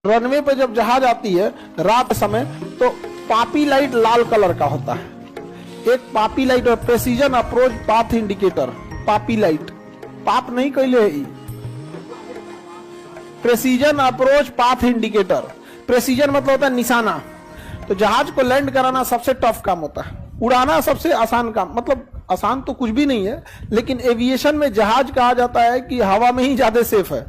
Runway पे जब जहाज आती है रात समय तो पापी लाइट लाल कलर का होता है। एक पापी लाइट और प्रेसिजन अप्रोच पाथ इंडिकेटर। पापी लाइट पाप नहीं कहले, precision approach path indicator. Precision मतलब होता है निशाना। तो जहाज को लैंड कराना सबसे टफ काम होता है, उड़ाना सबसे आसान काम। मतलब आसान तो कुछ भी नहीं है, लेकिन एविएशन में जहाज कहा जाता है कि हवा में ही ज्यादा सेफ है।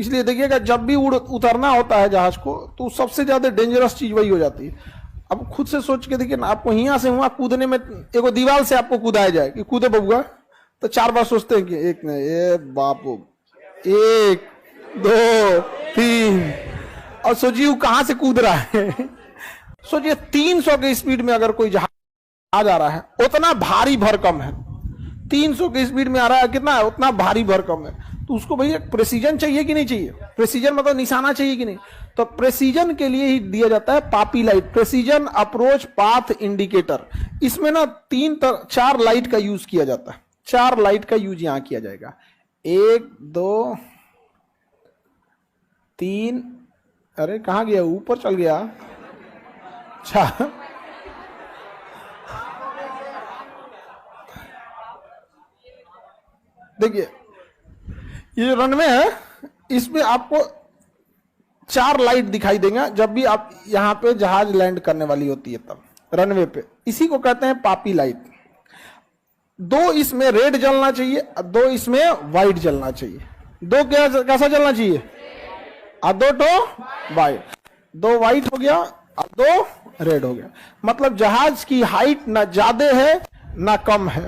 इसलिए देखिएगा जब भी उतरना होता है जहाज को तो सबसे ज्यादा डेंजरस चीज वही हो जाती है। अब खुद से सोच के देखिए ना, आपको यहाँ से वहां कूदने में एक दीवार से आपको कूदाया जाए कि कूदे बबुआ, तो 4 बार सोचते हैं कि एक नहीं, ए बापू, 1 2 3, और सोचिए कहां से कूद रहा है। सोचिए 300 की स्पीड में अगर कोई जहाज आ रहा है, उतना भारी भरकम है। 300 की स्पीड में आ रहा है, कितना है, उतना भारी भरकम है। तो उसको भैया प्रेसिजन चाहिए कि नहीं चाहिए? प्रेसिजन मतलब निशाना चाहिए कि नहीं? तो प्रेसिजन के लिए ही दिया जाता है पापी light, precision approach path indicator. इसमें ना 4 लाइट का यूज किया जाता है। 4 लाइट का यूज यहां किया जाएगा। 1 2 3, अरे कहां गया, ऊपर चल गया। अच्छा देखिए ये रनवे है, इसमें आपको 4 लाइट दिखाई देंगे जब भी आप यहां पे जहाज लैंड करने वाली होती है तब रनवे पे। इसी को कहते हैं पापी लाइट। 2 इसमें रेड जलना चाहिए, 2 इसमें व्हाइट जलना चाहिए। 2 कैसा जलना चाहिए? 2 तो व्हाइट, 2 व्हाइट हो गया और 2 रेड हो गया। मतलब जहाज की हाइट ना ज्यादा है ना कम है,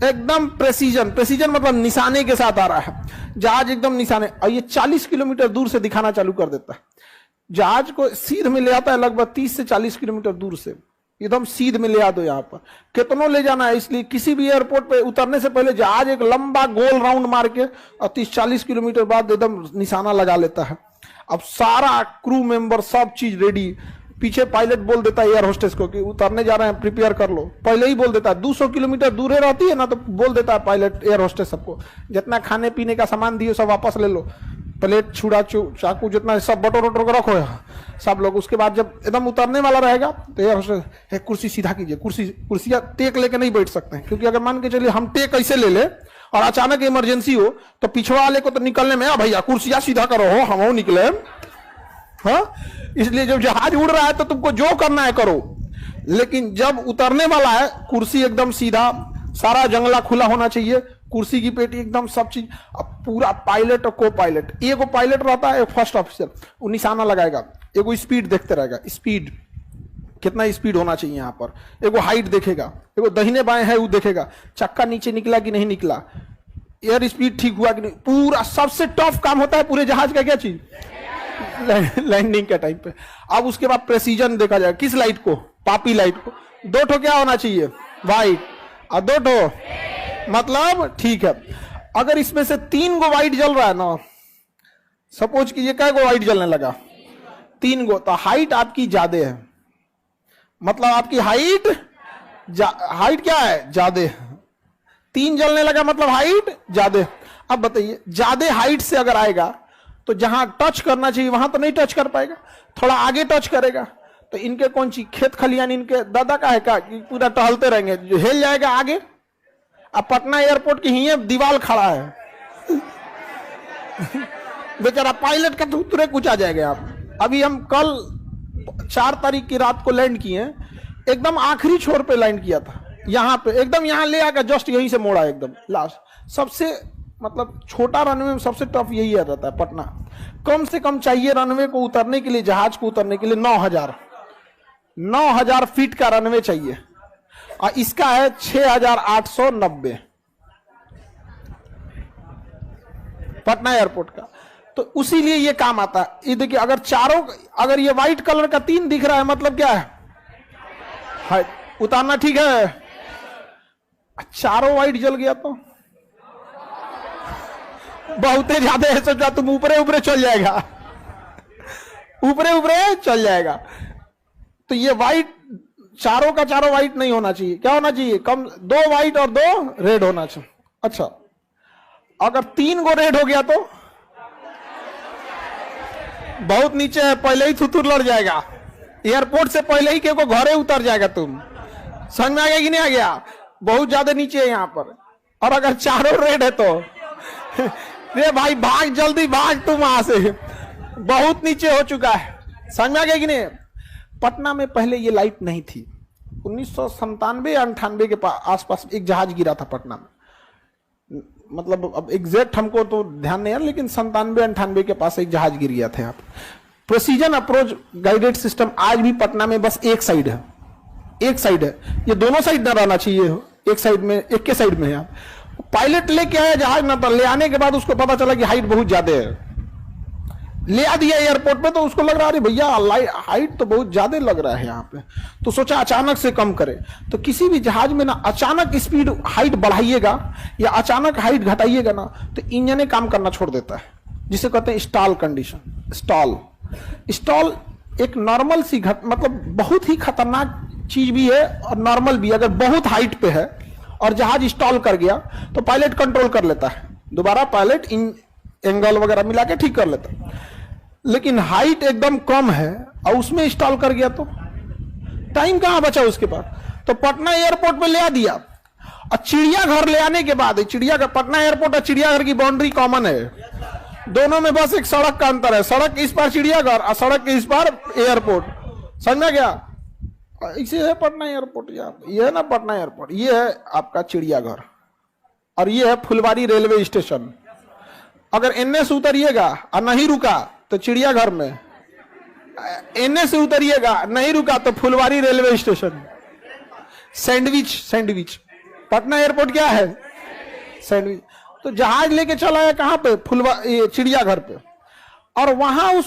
एकदम प्रेसिजन। प्रेसिजन मतलब निशाने के साथ आ रहा है जहाज, एकदम निशाने। और ये 40 किलोमीटर दूर से दिखाना चालू कर देता है। जहाज को सीध में ले आता है लगभग 30 से 40 किलोमीटर दूर से, एकदम सीध में ले आ दो। यहाँ पर कितनों ले जाना है, इसलिए किसी भी एयरपोर्ट पे उतरने से पहले जहाज एक लंबा गोल राउंड मार के और 30-40 किलोमीटर बाद एकदम निशाना लगा लेता है। अब सारा क्रू मेंबर सब चीज रेडी। पीछे पायलट बोल देता है एयर होस्टेस को कि उतरने जा रहे हैं, प्रिपेयर कर लो। पहले ही बोल देता है। 200 किलोमीटर दूर रहती है ना तो बोल देता है पायलट एयर होस्टेस सबको, जितना खाने पीने का सामान दिए सब वापस ले लो, प्लेट छुड़ा चाकू जितना सब बटोर वटोर कर रखो सब लोग। उसके बाद जब एकदम उतरने वाला रहेगा तो एयर होस्टेस कुर्सी सीधा कीजिए। कुर्सियां टेक लेके नहीं बैठ सकते हैं, क्योंकि अगर मान के चलिए हम टेक कैसे ले ले और अचानक इमरजेंसी हो तो पिछड़ा वाले को तो निकलने में, भैया कुर्सियां सीधा करो, हम निकले। हाँ, इसलिए जब जहाज उड़ रहा है तो तुमको जो करना है करो, लेकिन जब उतरने वाला है कुर्सी एकदम सीधा, सारा जंगला खुला होना चाहिए, कुर्सी की पेटी एकदम सब चीज। अब पूरा पायलट और को पायलट, एगो पायलट रहता है, एक फर्स्ट ऑफिसर, वो निशाना लगाएगा, एगो स्पीड देखते रहेगा, स्पीड कितना स्पीड होना चाहिए यहाँ पर, एगो हाइट देखेगा, एगो दाहिने बाएं है वो देखेगा, चक्का नीचे निकला कि नहीं निकला, एयर स्पीड ठीक हुआ कि नहीं। पूरा सबसे टफ काम होता है पूरे जहाज का क्या चीज? लैंडिंग के टाइम पे। अब उसके बाद प्रेसिजन देखा जाए, किस लाइट को? पापी लाइट को। 2 ठो क्या होना चाहिए? व्हाइट, और 2 ठो मतलब ठीक है। अगर इसमें से 3 गो व्हाइट जल रहा है ना, सपोज कीजिए कै गो व्हाइट जलने लगा? 3 गो, तो हाइट आपकी ज्यादा है। मतलब आपकी हाइट क्या है? ज्यादा। 3 जलने लगा मतलब हाइट ज्यादा। अब बताइए ज्यादा हाइट से अगर आएगा तो जहां टच करना चाहिए वहां तो नहीं टच कर पाएगा, थोड़ा आगे टच करेगा। तो इनके कौन सी खेत खलियान इनके दादा का है क्या कि पूरा टहलते रहेंगे, जो हिल जाएगा आगे। अब पटना एयरपोर्ट की ही दीवार खड़ा है बेचारा पायलट का तो तुरंत कुछ आ जाएगा। आप अभी हम कल 4 तारीख की रात को लैंड किए, एकदम आखिरी छोर पे लैंड किया था, यहाँ पे एकदम यहाँ ले आकर जस्ट यहीं से मोड़ा एकदम लास्ट। सबसे मतलब छोटा रनवे में सबसे टफ यही रहता है पटना। कम से कम चाहिए रनवे को उतरने के लिए, जहाज को उतरने के लिए 9000 फीट का रनवे चाहिए, और इसका है 6890 पटना एयरपोर्ट का। तो उसी लिए ये काम आता है। ये देखिए अगर ये व्हाइट कलर का 3 दिख रहा है मतलब क्या है? उतारना ठीक है। 4 व्हाइट जल गया तो बहुत ज्यादा है, सोचा तुम ऊपरे चल जाएगा, ऊपरे चल जाएगा। तो ये व्हाइट चारों का चारों व्हाइट नहीं होना चाहिए। क्या होना चाहिए? कम 2 व्हाइट और 2 रेड होना चाहिए। अच्छा, अगर 3 गो रेड हो गया तो बहुत नीचे है, पहले ही थुथुर लड़ जाएगा। एयरपोर्ट से पहले ही के को घरे उतर जाएगा तुम। समझ में आ गया कि नहीं आ गया? बहुत ज्यादा नीचे है यहाँ पर। और अगर चारों रेड है तो रे भाई भाग, जल्दी भाग तुम वहां से, बहुत नीचे हो चुका है। समझ में आ गया कि नहीं? पटना में पहले ये लाइट नहीं थी। 1997 या 98 के आसपास एक जहाज गिरा था पटना में, मतलब अब एग्जैक्ट हमको तो ध्यान नहीं है, लेकिन 97-98 के पास एक जहाज गिर गया था यहाँ पे। प्रेसिजन अप्रोच गाइडेड सिस्टम आज भी पटना में बस एक साइड है, एक साइड है। ये दोनों साइड ना रहना चाहिए, एक साइड में, एक के साइड में है। पायलट लेके आया जहाज ना, तो ले आने के बाद उसको पता चला कि हाइट बहुत ज्यादा है। ले आ दिया एयरपोर्ट पे, तो उसको लग रहा है भैया हाइट तो बहुत ज्यादा लग रहा है यहाँ पे, तो सोचा अचानक से कम करे। तो किसी भी जहाज में ना अचानक स्पीड हाइट बढ़ाइएगा या अचानक हाइट घटाइएगा ना, तो इंजन काम करना छोड़ देता है, जिसे कहते हैं स्टॉल कंडीशन। स्टॉल एक नॉर्मल सी मतलब बहुत ही खतरनाक चीज भी है और नॉर्मल भी। अगर बहुत हाइट पे है और जहाज स्टॉल कर गया तो पायलट कंट्रोल कर लेता है, दोबारा पायलट एंगल वगैरह मिला के ठीक कर लेता है। लेकिन हाइट एकदम कम है और उसमें इंस्टॉल कर गया तो टाइम कहां बचा उसके पास। तो पटना एयरपोर्ट पे ले आ दिया और चिड़ियाघर ले आने के बाद, चिड़ियाघर, पटना एयरपोर्ट और चिड़ियाघर की बाउंड्री कॉमन है, दोनों में बस एक सड़क का अंतर है। सड़क के इस पार चिड़ियाघर और सड़क के इस पार एयरपोर्ट। समझ में गया? इसे है पटना एयरपोर्ट। ये है ना पटना एयरपोर्ट, ये है आपका चिड़ियाघर और ये है फुलवारी रेलवे स्टेशन। अगर एनए से उतरिएगा और नहीं रुका तो चिड़ियाघर में, एनए से उतरिएगा नहीं रुका तो Phulwari railway station. Sandwich Patna airport क्या है? सैंडविच। तो जहाज लेके चला है कहां पे? चिड़ियाघर पे, और वहां उस